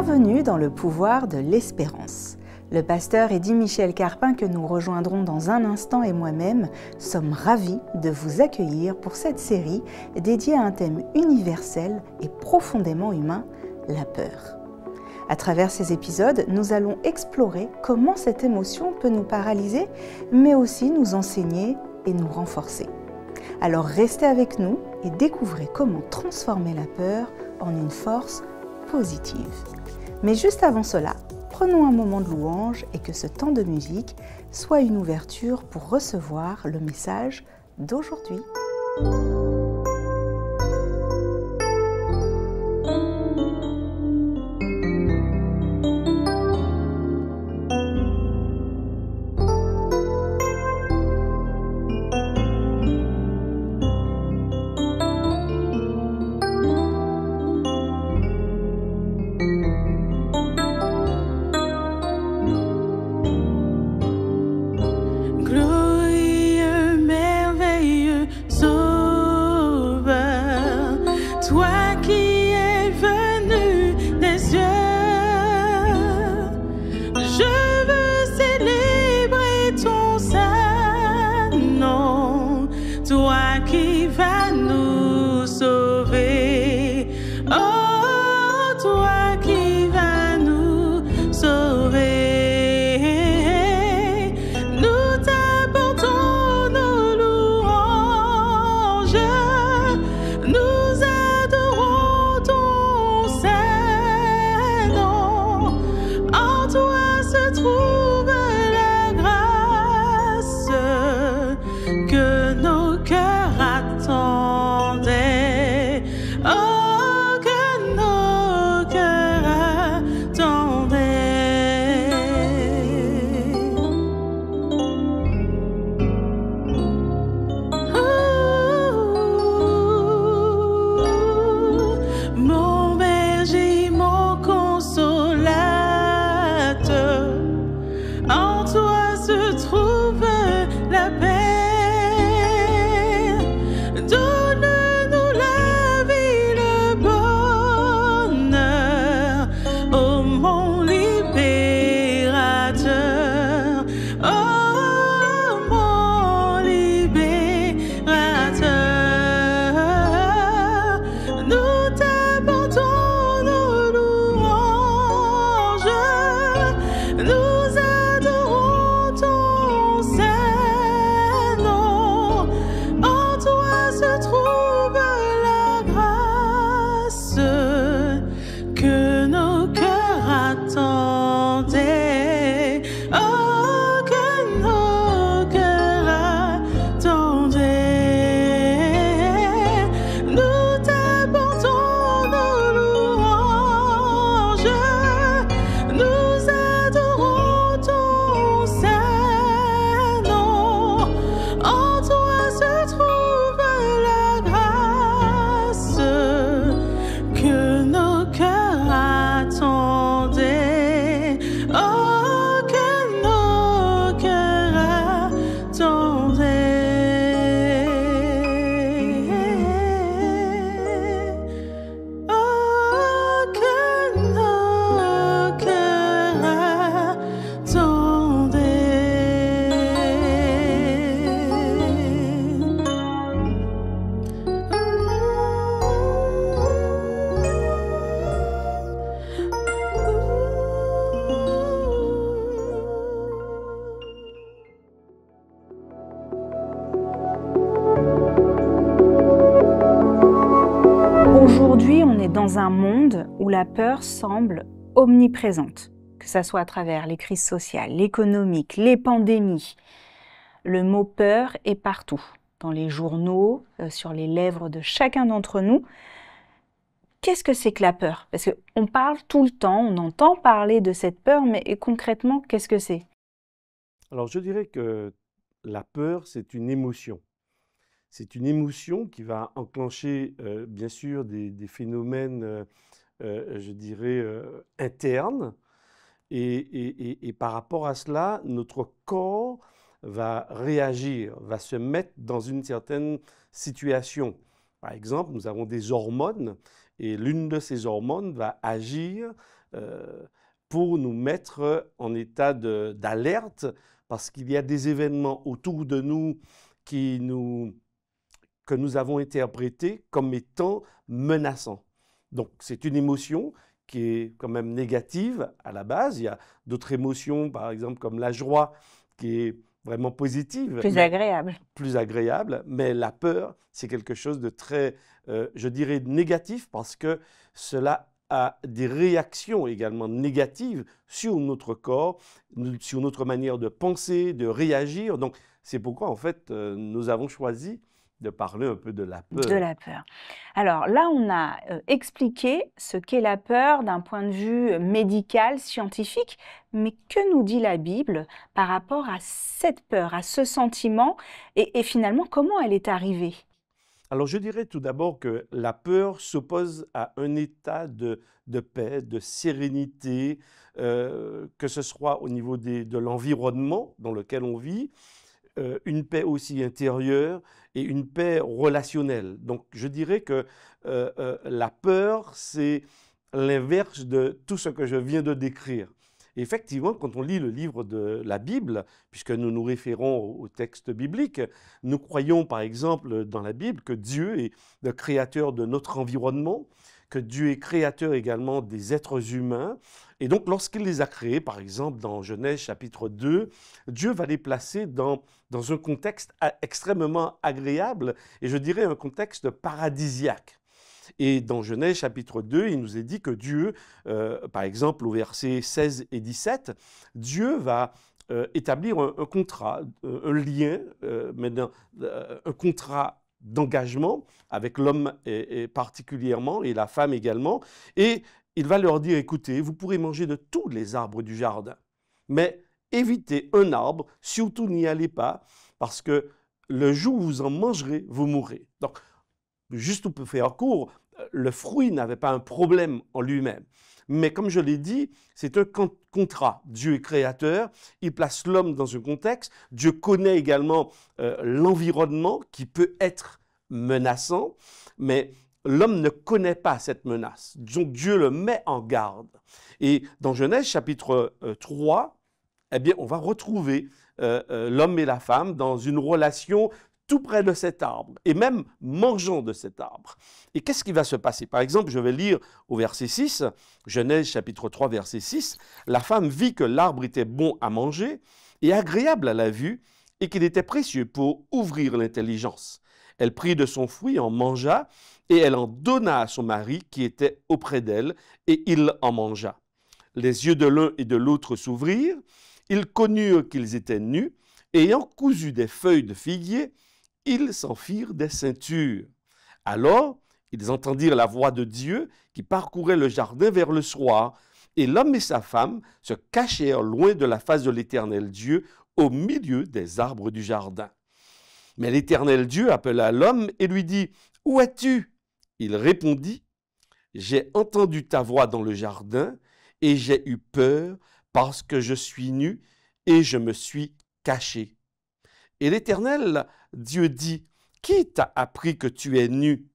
Bienvenue dans le pouvoir de l'espérance. Le pasteur Eddy Michel Carpin, que nous rejoindrons dans un instant, et moi-même sommes ravis de vous accueillir pour cette série dédiée à un thème universel et profondément humain, la peur. À travers ces épisodes, nous allons explorer comment cette émotion peut nous paralyser, mais aussi nous enseigner et nous renforcer. Alors restez avec nous et découvrez comment transformer la peur en une force positive. Mais juste avant cela, prenons un moment de louange et que ce temps de musique soit une ouverture pour recevoir le message d'aujourd'hui. Aujourd'hui, on est dans un monde où la peur semble omniprésente, que ce soit à travers les crises sociales, l'économique, les pandémies. Le mot peur est partout, dans les journaux, sur les lèvres de chacun d'entre nous. qu'est-ce que c'est que la peur? Parce qu'on parle tout le temps, on entend parler de cette peur, mais concrètement, qu'est-ce que c'est? Alors, je dirais que la peur, c'est une émotion. C'est une émotion qui va enclencher, bien sûr, des phénomènes, je dirais, internes. Et par rapport à cela, notre corps va réagir, va se mettre dans une certaine situation. Par exemple, nous avons des hormones et l'une de ces hormones va agir euh, pour nous mettre en état d'alerte parce qu'il y a des événements autour de nous qui nous que nous avons interprété comme étant menaçant. Donc, c'est une émotion qui est quand même négative à la base. Il y a d'autres émotions, par exemple, comme la joie, qui est vraiment positive, Plus mais agréable. plus agréable. Mais la peur, c'est quelque chose de très, je dirais, négatif parce que cela a des réactions également négatives sur notre corps, sur notre manière de penser, de réagir. Donc, c'est pourquoi, en fait, nous avons choisi de parler un peu de la De peur. la peur. Alors là, on a expliqué ce qu'est la peur d'un point de vue médical, scientifique, mais que nous dit la Bible par rapport à cette peur, à ce sentiment, et finalement, comment elle est arrivée? Alors, je dirais tout d'abord que la peur s'oppose à un état de paix, de sérénité, que ce soit au niveau de l'environnement dans lequel on vit, une paix aussi intérieure et une paix relationnelle. Donc, je dirais que la peur, c'est l'inverse de tout ce que je viens de décrire. Et effectivement, quand on lit le livre de la Bible, puisque nous nous référons au texte biblique, nous croyons par exemple dans la Bible que Dieu est le créateur de notre environnement, que Dieu est créateur également des êtres humains. Et donc, lorsqu'il les a créés, par exemple dans Genèse chapitre 2, Dieu va les placer dans un contexte extrêmement agréable, et je dirais un contexte paradisiaque. Et dans Genèse chapitre 2, il nous est dit que Dieu, par exemple au verset 16 et 17, Dieu va établir un contrat, un lien, un contrat d'engagement avec l'homme et particulièrement et la femme également. Et il va leur dire, écoutez, vous pourrez manger de tous les arbres du jardin, mais évitez un arbre, surtout n'y allez pas, parce que le jour où vous en mangerez, vous mourrez. Donc, juste pour faire court, le fruit n'avait pas un problème en lui-même. Mais comme je l'ai dit, c'est un contrat. Dieu est créateur, il place l'homme dans un contexte. Dieu connaît également l'environnement qui peut être menaçant, mais l'homme ne connaît pas cette menace. Donc Dieu le met en garde. Et dans Genèse chapitre 3, eh bien, on va retrouver l'homme et la femme dans une relation tout près de cet arbre, et même mangeant de cet arbre. Et qu'est-ce qui va se passer? Par exemple, je vais lire au verset 6, Genèse chapitre 3, verset 6, « La femme vit que l'arbre était bon à manger et agréable à la vue, et qu'il était précieux pour ouvrir l'intelligence. Elle prit de son fruit, en mangea, et elle en donna à son mari qui était auprès d'elle, et il en mangea. Les yeux de l'un et de l'autre s'ouvrirent, ils connurent qu'ils étaient nus, et ayant cousu des feuilles de figuier, ils s'en firent des ceintures. Alors, ils entendirent la voix de Dieu qui parcourait le jardin vers le soir, et l'homme et sa femme se cachèrent loin de la face de l'Éternel Dieu, au milieu des arbres du jardin. Mais l'Éternel Dieu appela l'homme et lui dit, « Où es-tu » Il répondit, « J'ai entendu ta voix dans le jardin, et j'ai eu peur parce que je suis nu, et je me suis caché. » Et l'Éternel Dieu dit, « Qui t'a appris que tu es nu?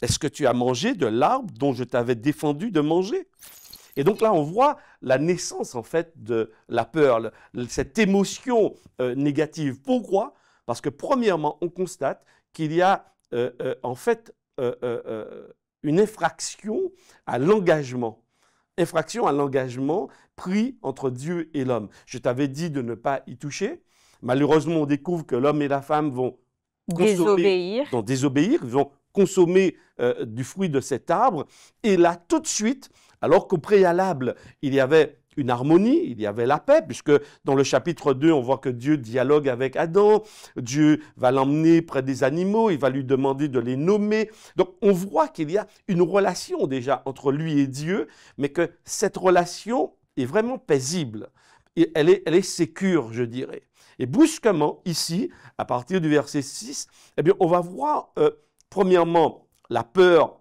Est-ce que tu as mangé de l'arbre dont je t'avais défendu de manger? » Et donc là, on voit la naissance en fait de la peur, cette émotion négative. Pourquoi? Parce que premièrement, on constate qu'il y a en fait une infraction à l'engagement. Infraction à l'engagement pris entre Dieu et l'homme. Je t'avais dit de ne pas y toucher. Malheureusement, on découvre que l'homme et la femme vont Désobéir. désobéir, vont consommer du fruit de cet arbre. Et là, tout de suite, alors qu'au préalable, il y avait une harmonie, il y avait la paix, puisque dans le chapitre 2, on voit que Dieu dialogue avec Adam, Dieu va l'emmener près des animaux, il va lui demander de les nommer. Donc on voit qu'il y a une relation déjà entre lui et Dieu, mais que cette relation est vraiment paisible. Et elle est sécure, je dirais. Et brusquement, ici, à partir du verset 6, eh bien, on va voir, premièrement, la peur,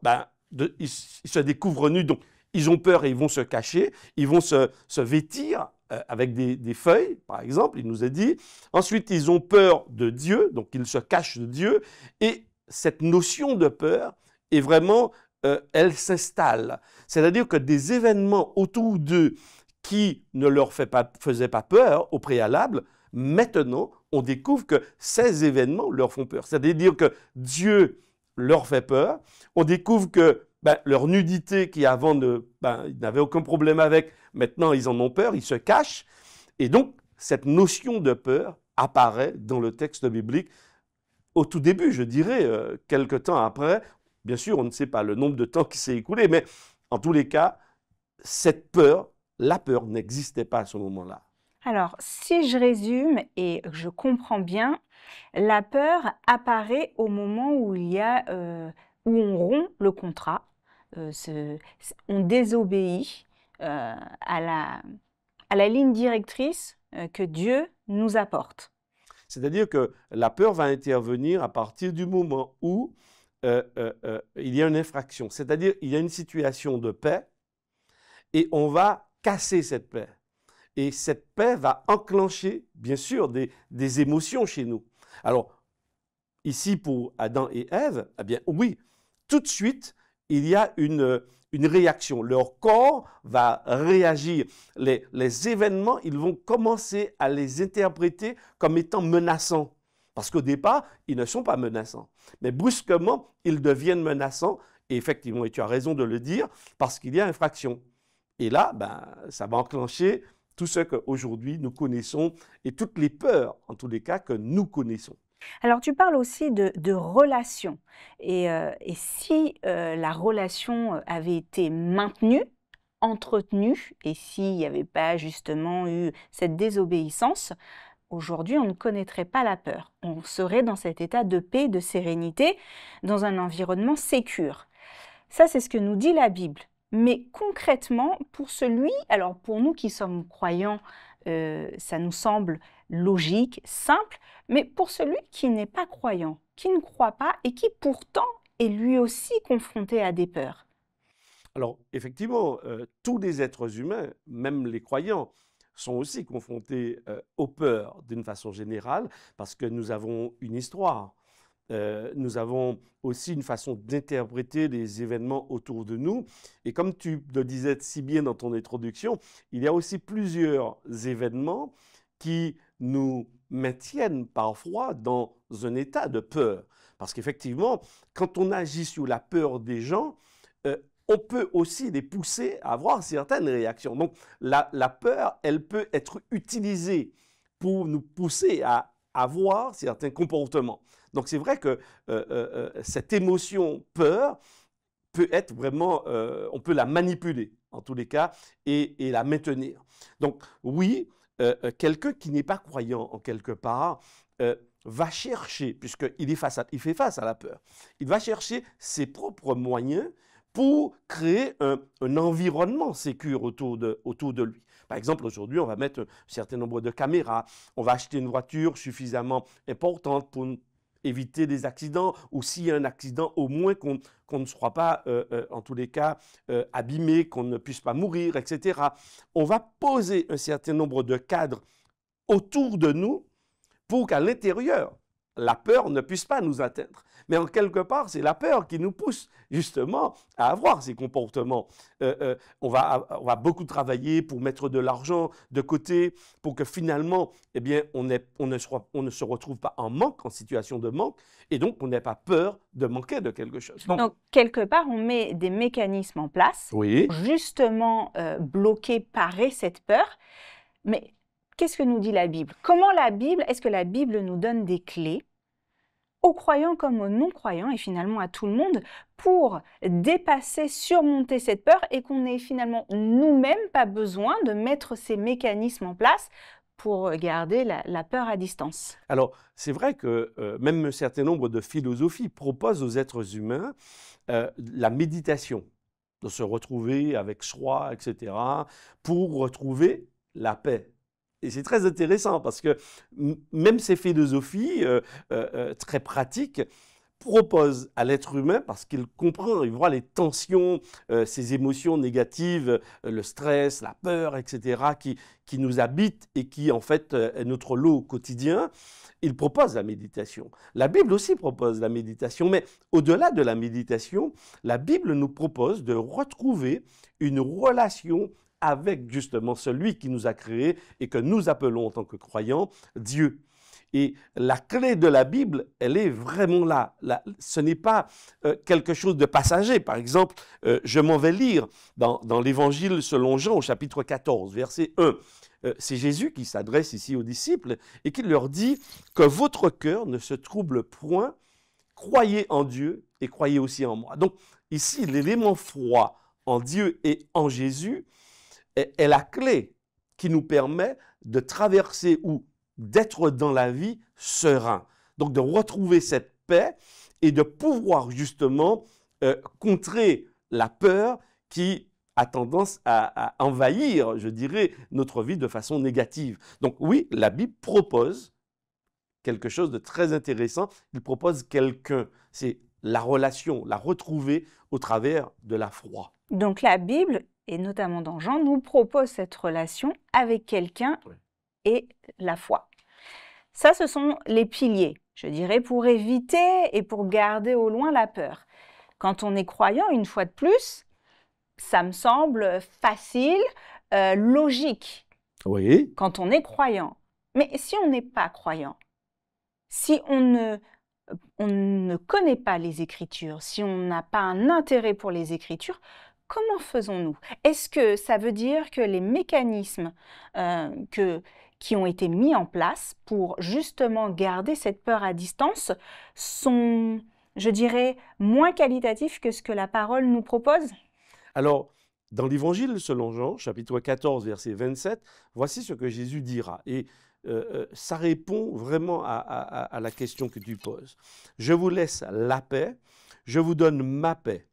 ils se découvrent nus, donc ils ont peur et ils vont se cacher, ils vont se vêtir avec des feuilles, par exemple, il nous est dit. Ensuite, ils ont peur de Dieu, donc ils se cachent de Dieu. Et cette notion de peur est vraiment, elle s'installe. C'est-à-dire que des événements autour d'eux qui ne leur faisaient pas peur au préalable, maintenant, on découvre que ces événements leur font peur. C'est-à-dire que Dieu leur fait peur. On découvre que leur nudité qui avant ils n'avaient aucun problème avec, maintenant ils en ont peur, ils se cachent. Et donc, cette notion de peur apparaît dans le texte biblique au tout début, je dirais, quelque temps après. Bien sûr, on ne sait pas le nombre de temps qui s'est écoulé, mais en tous les cas, cette peur, la peur n'existait pas à ce moment-là. Alors, si je résume et je comprends bien, la peur apparaît au moment où où on rompt le contrat, on désobéit à la ligne directrice que Dieu nous apporte. C'est-à-dire que la peur va intervenir à partir du moment où il y a une infraction. C'est-à-dire il y a une situation de paix et on va casser cette paix. Et cette paix va enclencher, bien sûr, des émotions chez nous. Alors, ici, pour Adam et Ève, eh bien, oui, tout de suite, il y a une réaction. Leur corps va réagir. Les événements, ils vont commencer à les interpréter comme étant menaçants. Parce qu'au départ, ils ne sont pas menaçants. Mais brusquement, ils deviennent menaçants. Et effectivement, et tu as raison de le dire, parce qu'il y a infraction. Et là, ça va enclencher tout ce qu'aujourd'hui nous connaissons et toutes les peurs, en tous les cas, que nous connaissons. Alors, tu parles aussi de relation. Et si la relation avait été maintenue, entretenue, et s'il n'y avait pas justement eu cette désobéissance, aujourd'hui, on ne connaîtrait pas la peur. On serait dans cet état de paix, de sérénité, dans un environnement sécure. Ça, c'est ce que nous dit la Bible. Mais concrètement, alors pour nous qui sommes croyants, ça nous semble logique, simple, mais pour celui qui n'est pas croyant, qui ne croit pas et qui pourtant est lui aussi confronté à des peurs. Alors, effectivement, tous les êtres humains, même les croyants, sont aussi confrontés aux peurs d'une façon générale, parce que nous avons une histoire. Nous avons aussi une façon d'interpréter les événements autour de nous. Et comme tu le disais si bien dans ton introduction, il y a aussi plusieurs événements qui nous maintiennent parfois dans un état de peur. Parce qu'effectivement, quand on agit sur la peur des gens, on peut aussi les pousser à avoir certaines réactions. Donc la peur, elle peut être utilisée pour nous pousser à avoir certains comportements. Donc c'est vrai que cette émotion peur peut être vraiment, on peut la manipuler en tous les cas et la maintenir. Donc oui, quelqu'un qui n'est pas croyant en quelque part va chercher, puisqu'il fait face à la peur, il va chercher ses propres moyens pour créer un environnement sécure autour de lui. Par exemple, aujourd'hui, on va mettre un certain nombre de caméras, on va acheter une voiture suffisamment importante pour éviter des accidents, ou s'il y a un accident, au moins qu'on ne soit pas, en tous les cas, abîmé, qu'on ne puisse pas mourir, etc. On va poser un certain nombre de cadres autour de nous pour qu'à l'intérieur, la peur ne puisse pas nous atteindre. Mais en quelque part, c'est la peur qui nous pousse justement à avoir ces comportements. On va beaucoup travailler pour mettre de l'argent de côté pour que finalement, eh bien, on ne se retrouve pas en manque, en situation de manque, et donc on n'ait pas peur de manquer de quelque chose. Donc, quelque part, on met des mécanismes en place Oui. pour justement bloquer, parer cette peur. Mais qu'est-ce que nous dit la Bible? Est-ce que la Bible nous donne des clés aux croyants comme aux non-croyants et finalement à tout le monde pour dépasser, surmonter cette peur et qu'on n'ait finalement nous-mêmes pas besoin de mettre ces mécanismes en place pour garder la peur à distance. Alors, c'est vrai que même un certain nombre de philosophies proposent aux êtres humains la méditation, de se retrouver avec soi, etc., pour retrouver la paix. Et c'est très intéressant parce que même ces philosophies très pratiques propose à l'être humain, parce qu'il comprend, il voit les tensions, ces émotions négatives, le stress, la peur, etc., qui nous habitent et qui, en fait, est notre lot au quotidien, il propose la méditation. La Bible aussi propose la méditation, mais au-delà de la méditation, la Bible nous propose de retrouver une relation avec justement celui qui nous a créés et que nous appelons en tant que croyants Dieu. Et la clé de la Bible, elle est vraiment là. Ce n'est pas quelque chose de passager. Par exemple, je m'en vais lire dans l'Évangile selon Jean au chapitre 14, verset 1. C'est Jésus qui s'adresse ici aux disciples et qui leur dit que votre cœur ne se trouble point, croyez en Dieu et croyez aussi en moi. Donc ici, l'élément froid en Dieu et en Jésus est la clé qui nous permet de traverser ou d'être dans la vie serein. Donc de retrouver cette paix et de pouvoir justement contrer la peur qui a tendance à envahir, je dirais, notre vie de façon négative. Donc oui, la Bible propose quelque chose de très intéressant. Il propose quelqu'un. C'est la relation, la retrouver au travers de la foi. Donc la Bible, et notamment dans Jean, nous propose cette relation avec quelqu'un et la foi. Ça, ce sont les piliers, je dirais, pour éviter et pour garder au loin la peur. Quand on est croyant, une fois de plus, ça me semble facile, logique. Oui. Quand on est croyant. Mais si on n'est pas croyant, si on ne connaît pas les Écritures, si on n'a pas un intérêt pour les Écritures, comment faisons-nous? Est-ce que ça veut dire que les mécanismes qui ont été mis en place pour justement garder cette peur à distance sont, je dirais, moins qualitatifs que ce que la parole nous propose? Alors, dans l'Évangile selon Jean, chapitre 14, verset 27, voici ce que Jésus dira. Et ça répond vraiment à la question que tu poses. Je vous laisse la paix, je vous donne ma paix.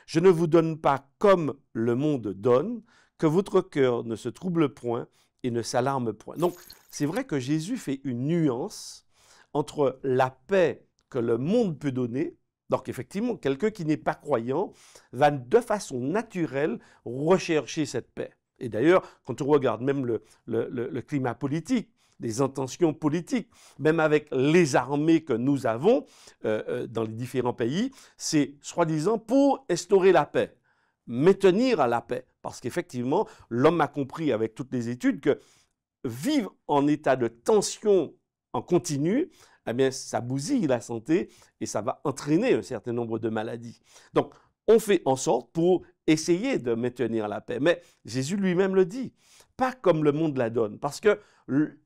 Je ne vous donne pas comme le monde donne, que votre cœur ne se trouble point et ne s'alarme point. Donc, c'est vrai que Jésus fait une nuance entre la paix que le monde peut donner. Donc, effectivement, quelqu'un qui n'est pas croyant va de façon naturelle rechercher cette paix. Et d'ailleurs, quand on regarde même le climat politique, les intentions politiques, même avec les armées que nous avons dans les différents pays, c'est soi-disant pour instaurer la paix, maintenir à la paix. Parce qu'effectivement, l'homme a compris avec toutes les études que vivre en état de tension en continu, eh bien, ça bousille la santé et ça va entraîner un certain nombre de maladies. Donc, on fait en sorte pour essayer de maintenir la paix. Mais Jésus lui-même le dit, pas comme le monde la donne. Parce que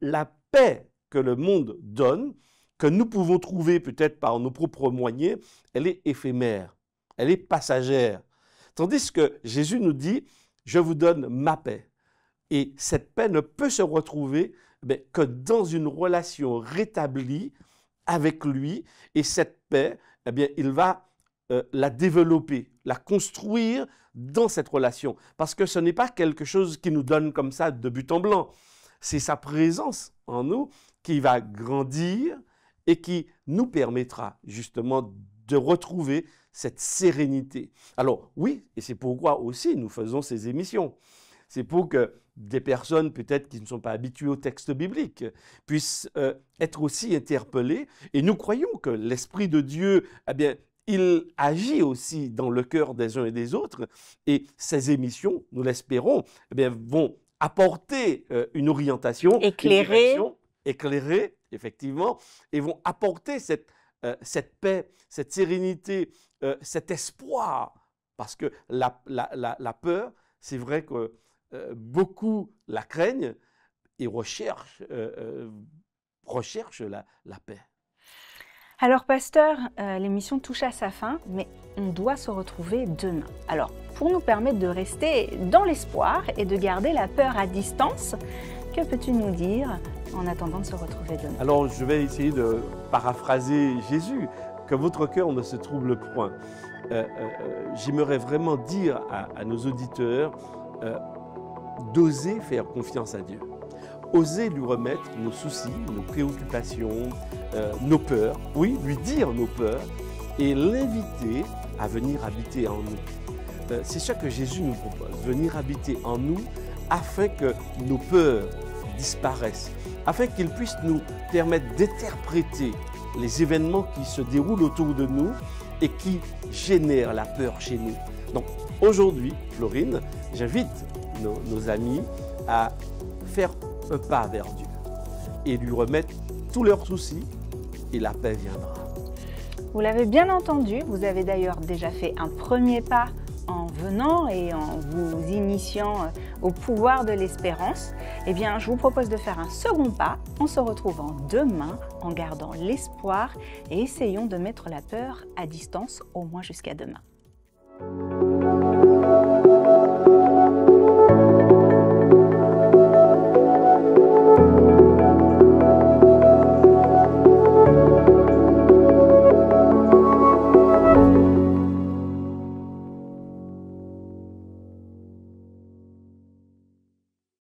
la paix que le monde donne, que nous pouvons trouver peut-être par nos propres moyens, elle est éphémère, elle est passagère. Tandis que Jésus nous dit, je vous donne ma paix. Et cette paix ne peut se retrouver que dans une relation rétablie avec lui. Et cette paix, eh bien, il va la développer, la construire dans cette relation. Parce que ce n'est pas quelque chose qui nous donne comme ça de but en blanc. C'est sa présence en nous qui va grandir et qui nous permettra justement de retrouver cette sérénité. Alors oui, et c'est pourquoi aussi nous faisons ces émissions. C'est pour que des personnes peut-être qui ne sont pas habituées au texte biblique puissent être aussi interpellées. Et nous croyons que l'Esprit de Dieu, eh bien, il agit aussi dans le cœur des uns et des autres. Et ces émissions, nous l'espérons, eh bien, vont apporter une orientation, éclairer, une direction, éclairer, effectivement, et vont apporter cette paix, cette sérénité, cet espoir. Parce que la peur, c'est vrai que beaucoup la craignent et recherchent la paix. Alors pasteur, l'émission touche à sa fin, mais on doit se retrouver demain. Alors, pour nous permettre de rester dans l'espoir et de garder la peur à distance, que peux-tu nous dire en attendant de se retrouver demain? Alors, je vais essayer de paraphraser Jésus, que votre cœur ne se trouble point. J'aimerais vraiment dire à nos auditeurs d'oser faire confiance à Dieu. Oser lui remettre nos soucis, nos préoccupations, nos peurs, oui, lui dire nos peurs et l'inviter à venir habiter en nous. C'est ça que Jésus nous propose, venir habiter en nous afin que nos peurs disparaissent, afin qu'il puisse nous permettre d'interpréter les événements qui se déroulent autour de nous et qui génèrent la peur chez nous. Donc aujourd'hui, Florine, j'invite nos amis à faire un pas vers Dieu et lui remettre tous leurs soucis et la paix viendra. Vous l'avez bien entendu, vous avez d'ailleurs déjà fait un premier pas en venant et en vous initiant au pouvoir de l'espérance. Eh bien, je vous propose de faire un second pas en se retrouvant demain, en gardant l'espoir et essayons de mettre la peur à distance, au moins jusqu'à demain.